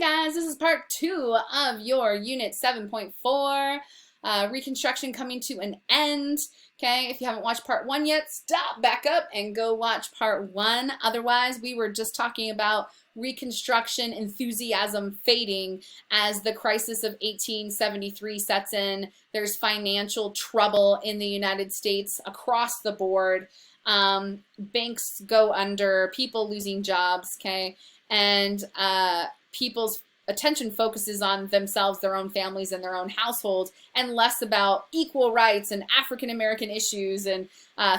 Hi guys, this is part 2 of your Unit 7.4, Reconstruction coming to an end. Okay, if you haven't watched part 1 yet, stop, back up, and go watch part 1. Otherwise, we were just talking about Reconstruction enthusiasm fading as the crisis of 1873 sets in. There's financial trouble in the United States across the board. Banks go under, people losing jobs, okay? And people's attention focuses on themselves, their own families, and their own households, and less about equal rights and African American issues and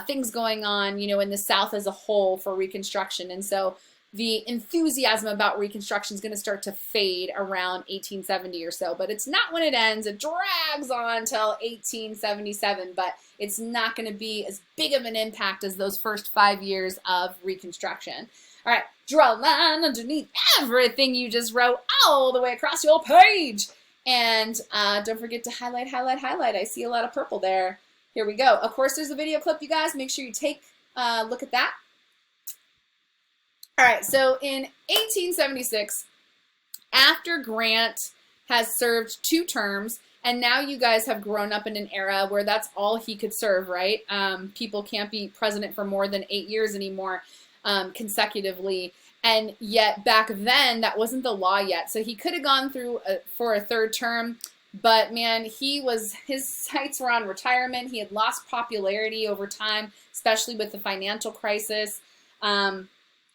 things going on, you know, in the South as a whole for Reconstruction. And so the enthusiasm about Reconstruction is going to start to fade around 1870 or so, but it's not when it ends. It drags on till 1877, but it's not going to be as big of an impact as those first 5 years of Reconstruction. All right, draw a line underneath everything you just wrote all the way across your page. And don't forget to highlight, highlight, highlight. I see a lot of purple there. Here we go. Of course, there's a video clip, you guys. Make sure you take a look at that. All right, so in 1876, after Grant has served 2 terms, and now you guys have grown up in an era where that's all he could serve, right? People can't be president for more than 8 years anymore consecutively, and yet back then that wasn't the law yet. So he could have gone through for a 3rd term, but man, his sights were on retirement. He had lost popularity over time, especially with the financial crisis.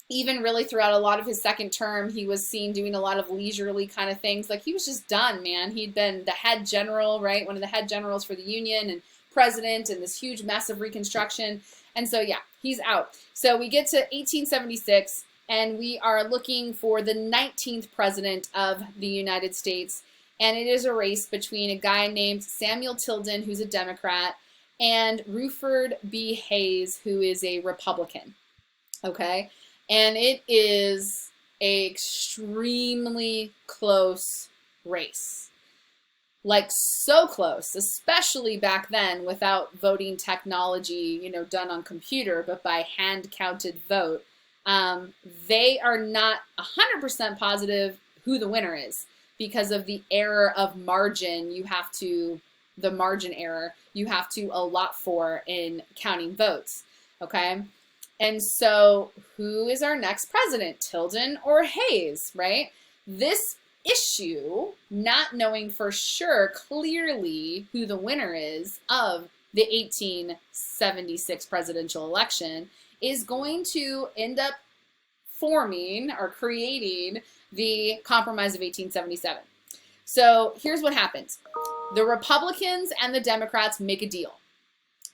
Even really throughout a lot of his 2nd term, he was seen doing a lot of leisurely kind of things. Like, he was just done, man. He'd been the head general, right? One of the head generals for the Union and president in this huge mess of Reconstruction. And so, yeah, he's out. So we get to 1876, and we are looking for the 19th president of the United States. And it is a race between a guy named Samuel Tilden, who's a Democrat, and Rutherford B. Hayes, who is a Republican. Okay? And it is an extremely close race. Like, so close, especially back then without voting technology, you know, done on computer, but by hand-counted vote. They are not 100% positive who the winner is because of the error of margin the margin error you have to allot for in counting votes, okay? And so who is our next president, Tilden or Hayes, right? This issue, not knowing for sure clearly who the winner is of the 1876 presidential election, is going to end up forming or creating the Compromise of 1877. So here's what happens. The Republicans and the Democrats make a deal.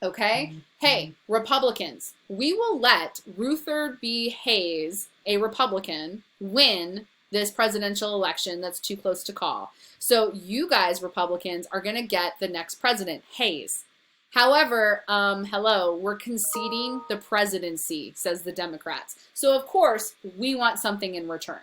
Okay? Hey, Republicans, we will let Rutherford B. Hayes, a Republican, win this presidential election that's too close to call. So you guys, Republicans, are going to get the next president, Hayes. However, hello, we're conceding the presidency, says the Democrats. So, of course, we want something in return.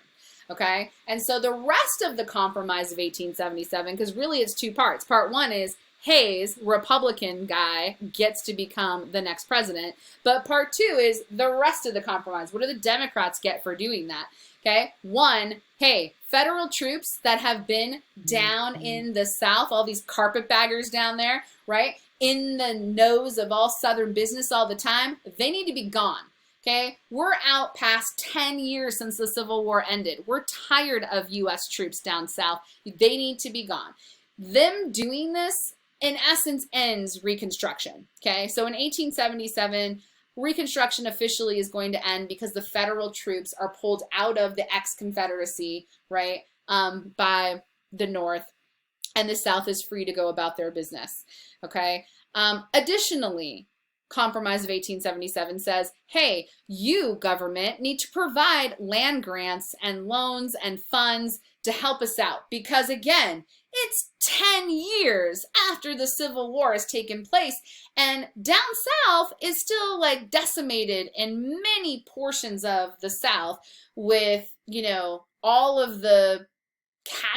Okay? And so the rest of the Compromise of 1877, because really it's 2 parts. Part 1 is Hayes, Republican guy, gets to become the next president. But part 2 is the rest of the compromise. What do the Democrats get for doing that? Okay, 1, hey, federal troops that have been down in the South, all these carpetbaggers down there, right, in the nose of all Southern business all the time, they need to be gone. Okay, we're out past 10 years since the Civil War ended. We're tired of U.S. troops down South. They need to be gone. Them doing this, in essence, ends Reconstruction. Okay, so in 1877, Reconstruction officially is going to end because the federal troops are pulled out of the ex-Confederacy, right, by the North, and the South is free to go about their business. Okay, additionally, Compromise of 1877 says, hey, you, government, need to provide land grants and loans and funds to help us out because, again, it's 10 years after the Civil War has taken place, and down South is still like decimated in many portions of the South with, you know, all of the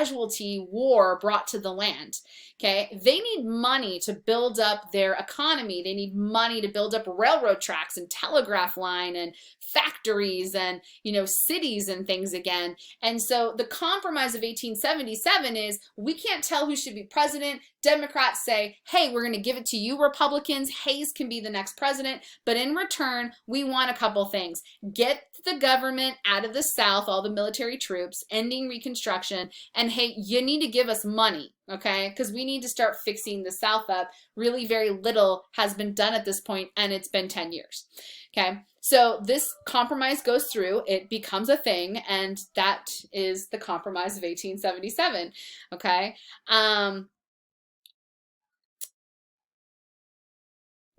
casualty war brought to the land. Okay, they need money to build up their economy. They need money to build up railroad tracks and telegraph line and factories and, you know, cities and things again. And so the compromise of 1877 is we can't tell who should be president. Democrats say, hey, we're going to give it to you, Republicans. Hayes can be the next president. But in return, we want a couple things. Get the government out of the South, all the military troops, ending Reconstruction. And hey, you need to give us money, okay? Because we need to start fixing the South up. Really, very little has been done at this point, and it's been 10 years, okay? So this compromise goes through, it becomes a thing, and that is the compromise of 1877, okay?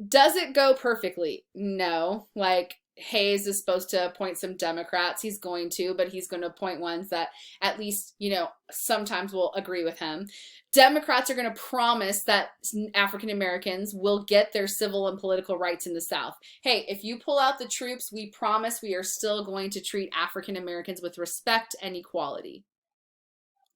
Does it go perfectly? No. Like, Hayes is supposed to appoint some Democrats. He's going to, but he's going to appoint ones that at least, you know, sometimes will agree with him. Democrats are going to promise that African Americans will get their civil and political rights in the South. Hey, if you pull out the troops, we promise we are still going to treat African Americans with respect and equality.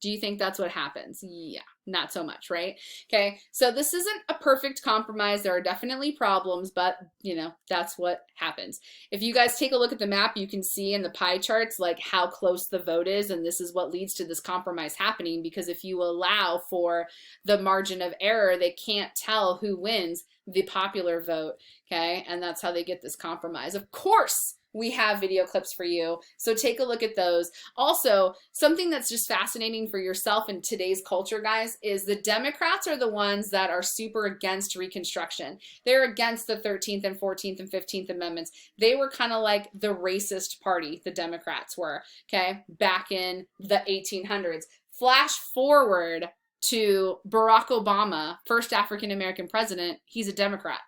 Do you think that's what happens? Yeah, not so much, right? Okay, so this isn't a perfect compromise. There are definitely problems, but, you know, that's what happens. If you guys take a look at the map, you can see in the pie charts, like, how close the vote is, and this is what leads to this compromise happening, because if you allow for the margin of error, they can't tell who wins the popular vote, okay? And that's how they get this compromise. Of course, we have video clips for you, so take a look at those. Also, something that's just fascinating for yourself in today's culture, guys, is the Democrats are the ones that are super against Reconstruction. They're against the 13th and 14th and 15th Amendments. They were kind of like the racist party, the Democrats were, okay, back in the 1800s. Flash forward to Barack Obama, first African-American president, he's a Democrat.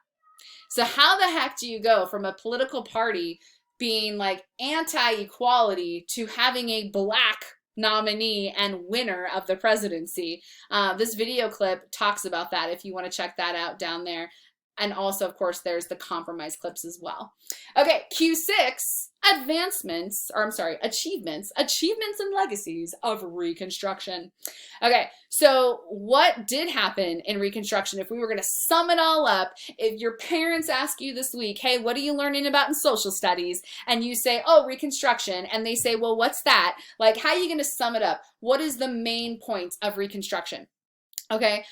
So how the heck do you go from a political party being like anti-equality to having a black nominee and winner of the presidency? This video clip talks about that if you want to check that out down there. And also, of course, there's the compromise clips as well. Okay, Q6, achievements and legacies of Reconstruction. Okay, so what did happen in Reconstruction? If we were going to sum it all up, if your parents ask you this week, hey, what are you learning about in social studies? And you say, oh, Reconstruction. And they say, well, what's that? Like, how are you going to sum it up? What is the main point of Reconstruction? Okay,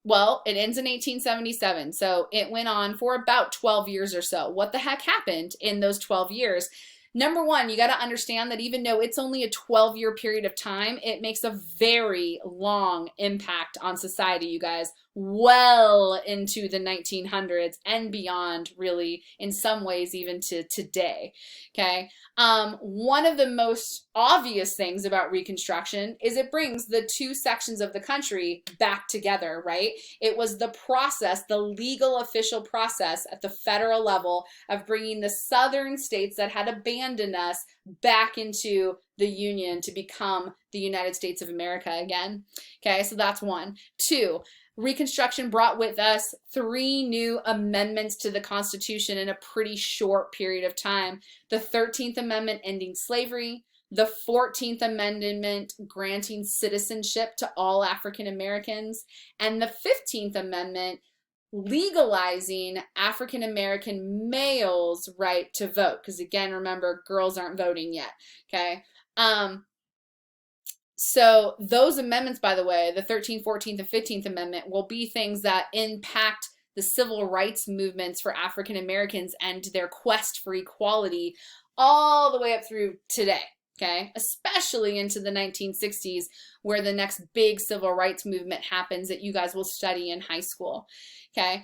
well, it ends in 1877, so it went on for about 12 years or so. What the heck happened in those 12 years? Number one, you got to understand that even though it's only a 12-year period of time, it makes a very long impact on society, you guys, well into the 1900s and beyond, really, in some ways, even to today, okay? One of the most obvious things about Reconstruction is it brings the two sections of the country back together, right? It was the process, the legal official process at the federal level of bringing the southern states that had abandoned us back into the Union to become the United States of America again. Okay, so that's one. Two, Reconstruction brought with us 3 new amendments to the Constitution in a pretty short period of time. The 13th Amendment ending slavery, the 14th Amendment granting citizenship to all African Americans, and the 15th Amendment legalizing African American males' right to vote. Because again, remember, girls aren't voting yet, okay? So those amendments, by the way, the 13th, 14th, and 15th Amendment will be things that impact the civil rights movements for African Americans and their quest for equality all the way up through today, okay? Especially into the 1960s, where the next big civil rights movement happens that you guys will study in high school, okay?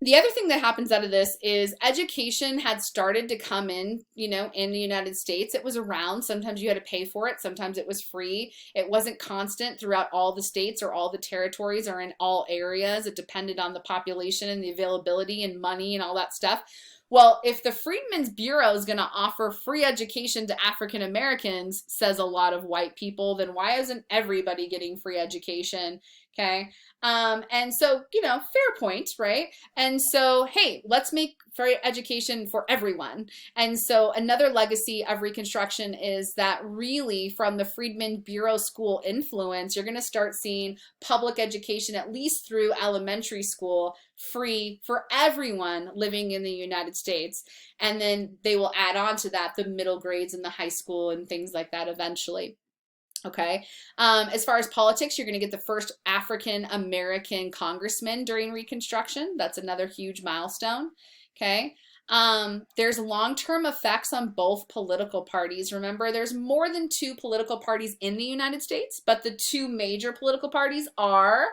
The other thing that happens out of this is education had started to come in, you know, in the United States. It was around. Sometimes you had to pay for it. Sometimes it was free. It wasn't constant throughout all the states or all the territories or in all areas. It depended on the population and the availability and money and all that stuff. Well, if the Freedmen's Bureau is going to offer free education to African Americans, says a lot of white people, then why isn't everybody getting free education? Okay. And so, fair point, right? And so, hey, let's make free education for everyone. And so, another legacy of Reconstruction is that really from the Freedmen Bureau School influence, you're going to start seeing public education, at least through elementary school, free for everyone living in the United States. And then they will add on to that the middle grades and the high school and things like that eventually. Okay. As far as politics, you're going to get the first African American congressman during Reconstruction. That's another huge milestone. Okay. There's long-term effects on both political parties. Remember, there's more than two political parties in the United States, but the two major political parties are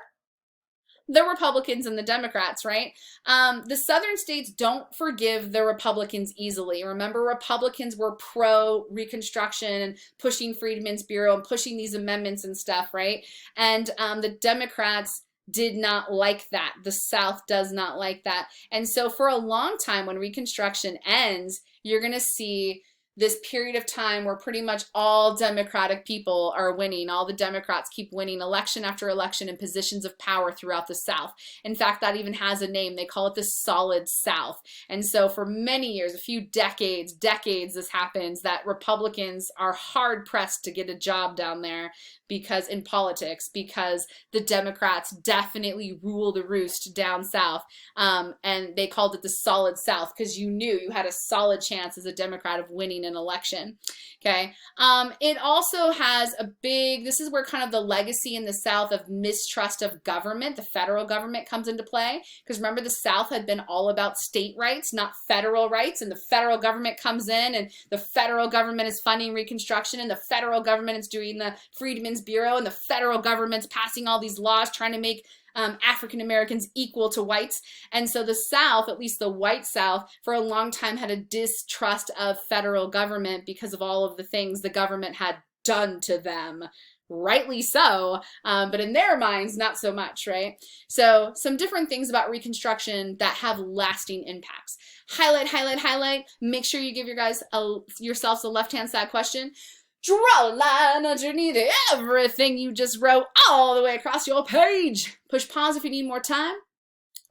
the Republicans and the Democrats, right? The southern states don't forgive the Republicans easily. Remember, Republicans were pro-Reconstruction and pushing Freedmen's Bureau and pushing these amendments and stuff, right? And the Democrats did not like that. The South does not like that. And so for a long time, when Reconstruction ends, you're going to see this period of time where pretty much all Democratic people are winning. All the Democrats keep winning election after election in positions of power throughout the South. In fact, that even has a name. They call it the Solid South. And so for many years, a few decades, this happens, that Republicans are hard pressed to get a job down there because in politics, because the Democrats definitely rule the roost down South. And they called it the Solid South because you knew you had a solid chance as a Democrat of winning an election. Okay. It also has this is where kind of the legacy in the South of mistrust of government, the federal government, comes into play. Because remember, the South had been all about state rights, not federal rights. And the federal government comes in and the federal government is funding Reconstruction and the federal government is doing the Freedmen's Bureau and the federal government's passing all these laws trying to make African Americans equal to whites. And so the South, at least the white South, for a long time had a distrust of federal government because of all of the things the government had done to them. Rightly so, but in their minds, not so much, right? So some different things about Reconstruction that have lasting impacts. Highlight, highlight, highlight. Make sure you give yourselves a left-hand side question. Draw a line underneath everything you just wrote all the way across your page. Push pause if you need more time.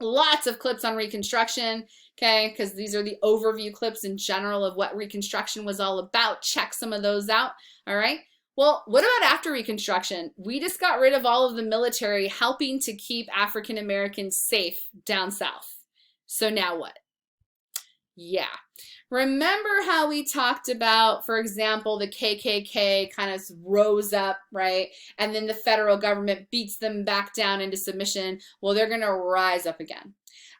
Lots of clips on Reconstruction, okay, because these are the overview clips in general of what Reconstruction was all about. Check some of those out, all right? Well, what about after Reconstruction? We just got rid of all of the military helping to keep African Americans safe down south. So now what? Yeah. Remember how we talked about, for example, the KKK kind of rose up, right? And then the federal government beats them back down into submission. Well, they're going to rise up again.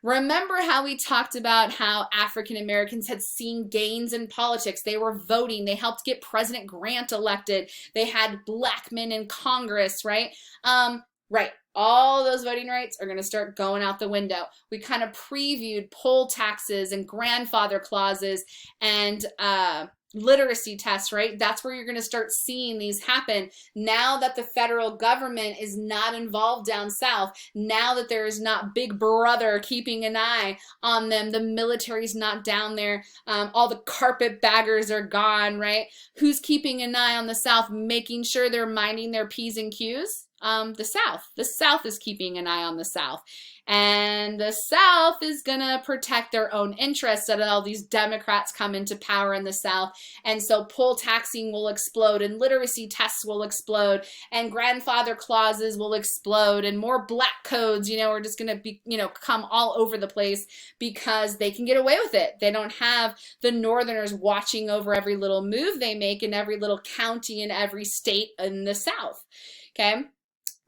Remember how we talked about how African Americans had seen gains in politics. They were voting. They helped get President Grant elected. They had black men in Congress, right? Right. All those voting rights are going to start going out the window. We kind of previewed poll taxes and grandfather clauses and literacy tests, right? That's where you're going to start seeing these happen. Now that the federal government is not involved down south, now that there is not Big Brother keeping an eye on them, the military's not down there, all the carpetbaggers are gone, right? Who's keeping an eye on the South, making sure they're minding their P's and Q's? The South. The South is keeping an eye on the South. And the South is going to protect their own interests that all these Democrats come into power in the South. And so poll taxing will explode and literacy tests will explode and grandfather clauses will explode and more black codes, are just going to be, come all over the place because they can get away with it. They don't have the Northerners watching over every little move they make in every little county in every state in the South. Okay.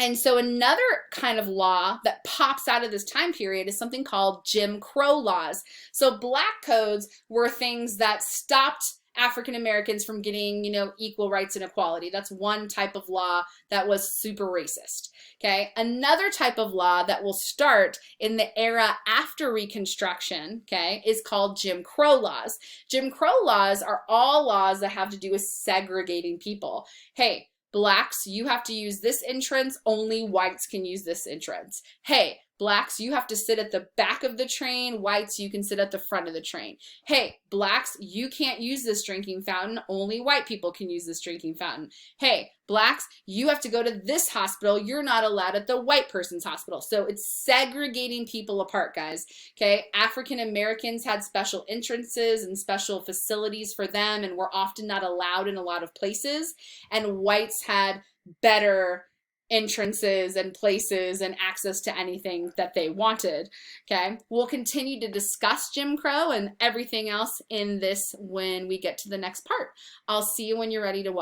And so another kind of law that pops out of this time period is something called Jim Crow laws. So black codes were things that stopped African Americans from getting, equal rights and equality. That's one type of law that was super racist. Okay. Another type of law that will start in the era after Reconstruction, okay, is called Jim Crow laws. Jim Crow laws are all laws that have to do with segregating people. Hey, blacks, you have to use this entrance, only whites can use this entrance. Hey, blacks, you have to sit at the back of the train. Whites, you can sit at the front of the train. Hey, blacks, you can't use this drinking fountain. Only white people can use this drinking fountain. Hey, blacks, you have to go to this hospital. You're not allowed at the white person's hospital. So it's segregating people apart, guys. Okay, African Americans had special entrances and special facilities for them and were often not allowed in a lot of places. And whites had better entrances and places and access to anything that they wanted. Okay, we'll continue to discuss Jim Crow and everything else in this when we get to the next part. I'll see you when you're ready to watch.